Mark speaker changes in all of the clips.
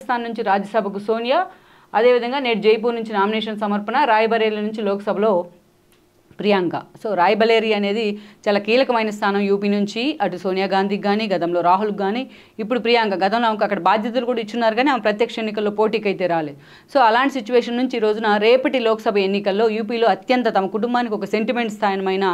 Speaker 1: రాజస్థాన్ నుంచి రాజ్యసభకు సోనియా, అదేవిధంగా నేడు జైపూర్ నుంచి నామినేషన్ సమర్పణ, రాయ్బరేలీ నుంచి లోక్సభలో ప్రియాంక. సో రాయ్బరేలీ అనేది చాలా కీలకమైన స్థానం యూపీ నుంచి. అటు సోనియా గాంధీకి కానీ, గతంలో రాహుల్కి కానీ, ఇప్పుడు ప్రియాంక. గతంలో ఆమెకు అక్కడ బాధ్యతలు కూడా ఇచ్చున్నారు కానీ ఆమె ప్రత్యక్ష ఎన్నికల్లో పోటీకి అయితే రాలేదు. సో అలాంటి సిచ్యువేషన్ నుంచి ఈ రోజున రేపటి లోక్సభ ఎన్నికల్లో యూపీలో అత్యంత తమ కుటుంబానికి ఒక సెంటిమెంట్ స్థానమైన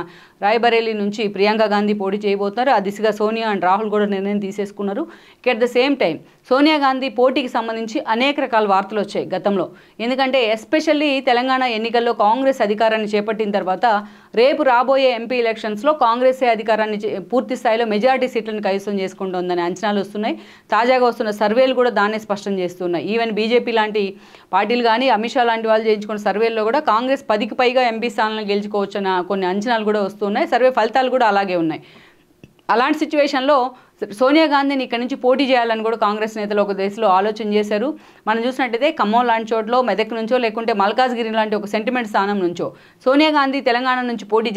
Speaker 1: రాయ్బరేలీ నుంచి ప్రియాంక గాంధీ పోటీ చేయబోతున్నారు. ఆ దిశగా సోనియా అండ్ రాహుల్ కూడా నిర్ణయం తీసేసుకున్నారు. At the same time Sonia Gandhi పోటీకి సంబంధించి అనేక రకాల వార్తలు వచ్చాయి గతంలో. ఎందుకంటే ఎస్పెషల్లీ తెలంగాణ ఎన్నికల్లో కాంగ్రెస్ అధికారాన్ని చేపట్టిన తర్వాత రేపు రాబోయే ఎంపీ ఎలక్షన్స్లో కాంగ్రెసే అధికారాన్ని పూర్తి స్థాయిలో మెజారిటీ సీట్లను కైవసం చేసుకుంటుందని అంచనాలు వస్తున్నాయి. తాజాగా వస్తున్న సర్వేలు కూడా దాన్నే స్పష్టం చేస్తున్నాయి. ఈవెన్ బీజేపీ లాంటి పార్టీలు కానీ, అమిత్ షా లాంటి వాళ్ళు చేయించుకున్న సర్వేల్లో కూడా కాంగ్రెస్ 10కి పైగా ఎంపీ స్థానాలను గెలుచుకోవచ్చన్న కొన్ని అంచనాలు కూడా వస్తున్నాయి. సర్వే ఫలితాలు కూడా అలాగే ఉన్నాయి. అలాంటి సిచ్యువేషన్లో సోనియా గాంధీని ఇక్కడ నుంచి పోటీ చేయాలని కూడా కాంగ్రెస్ నేతలు ఒక దేశంలో ఆలోచన చేశారు. మనం చూసినట్టయితే ఖమ్మం లాంటి చోట్ల, మెదక్ నుంచో లేకుంటే మల్కాజ్గిరి లాంటి ఒక సెంటిమెంట్ స్థానం నుంచో సోనియా గాంధీ తెలంగాణ నుంచి పోటీ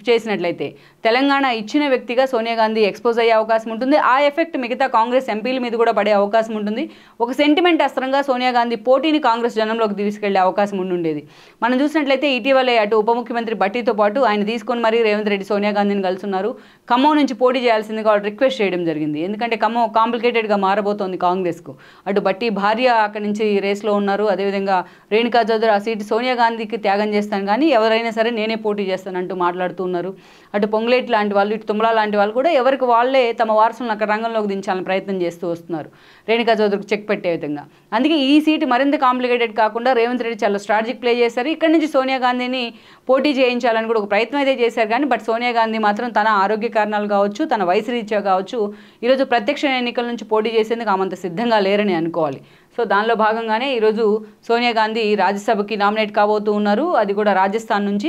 Speaker 1: చేసినట్లయితే తెలంగాణ ఇచ్చిన వ్యక్తిగా సోనియా గాంధీ ఎక్స్పోజ్ అయ్యే అవకాశం ఉంటుంది. ఆ ఎఫెక్ట్ మిగతా కాంగ్రెస్ ఎంపీల మీద కూడా పడే అవకాశం ఉంటుంది. ఒక సెంటిమెంట్ అస్త్రంగా సోనియా గాంధీ పోటీని కాంగ్రెస్ జనంలోకి తీసుకెళ్లే అవకాశం ఉండేది. మనం చూసినట్లయితే ఇటీవలే అటు ఉప ముఖ్యమంత్రి భట్టీతో పాటు ఆయన తీసుకొని మరీ రేవంత్ రెడ్డి సోనియా గాంధీని కలుసున్నారు. ఖమ్మం నుంచి పోటీ చేయాల్సిందిగా వాళ్ళు రిక్వెస్ట్ చేయడం జరిగింది. ఎందుకంటే ఖమ్మం కాంప్లికేటెడ్గా మారబోతోంది కాంగ్రెస్కు. అటు బట్టి భార్య అక్కడి నుంచి రేస్లో ఉన్నారు. అదేవిధంగా రేణుకా చౌదరి ఆ సీటు సోనియా గాంధీకి త్యాగం చేస్తాను కానీ ఎవరైనా సరే నేనే పోటీ చేస్తానంటూ మాట్లాడుతూ ఉన్నారు. అటు పొంగులేటి లాంటి వాళ్ళు, ఇటు తుమ్మల లాంటి వాళ్ళు కూడా ఎవరికి వాళ్ళే తమ వారసులను అక్కడ రంగంలోకి దించాలని ప్రయత్నం చేస్తూ వస్తున్నారు, రేణుకా చౌదరికి చెక్ పెట్టే విధంగా. అందుకే ఈ సీటు మరింత కాంప్లికేటెడ్ కాకుండా రేవంత్ రెడ్డి చాలా స్ట్రాటజిక్ ప్లే చేశారు. ఇక్కడ నుంచి సోనియా గాంధీని పోటీ చేయించాలని కూడా ఒక ప్రయత్నం అయితే చేశారు. కానీ బట్ సోనియా గాంధీ మాత్రం తన ఆరోగ్య కారణాలు కావచ్చు, తన వయసు రీత్యా కావచ్చు, ఈరోజు ప్రత్యక్ష ఎన్నికల నుంచి పోటీ చేసేందుకు ఆమంత సిద్ధంగా లేరని అనుకోవాలి. సో దానిలో భాగంగానే ఈరోజు సోనియా గాంధీ రాజ్యసభకి నామినేట్ కాబోతూ ఉన్నారు. అది కూడా రాజస్థాన్ నుంచి.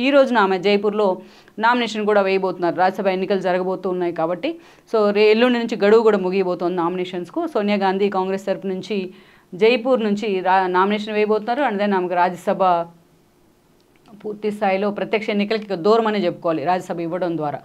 Speaker 1: ఈ రోజున ఆమె జైపూర్లో నామినేషన్ కూడా వేయబోతున్నారు. రాజ్యసభ ఎన్నికలు జరగబోతూ ఉన్నాయి కాబట్టి. సో ఎల్లుండి నుంచి గడువు కూడా ముగియబోతోంది నామినేషన్స్కు. సోనియా గాంధీ కాంగ్రెస్ తరపు నుంచి జైపూర్ నుంచి నామినేషన్ వేయబోతున్నారు. అండ్ దెన్ ఆమెకు రాజ్యసభ పూర్తి స్థాయిలో ప్రత్యక్ష ఎన్నికలకి దూరం అని చెప్పుకోవాలి రాజ్యసభ ఇవ్వడం ద్వారా.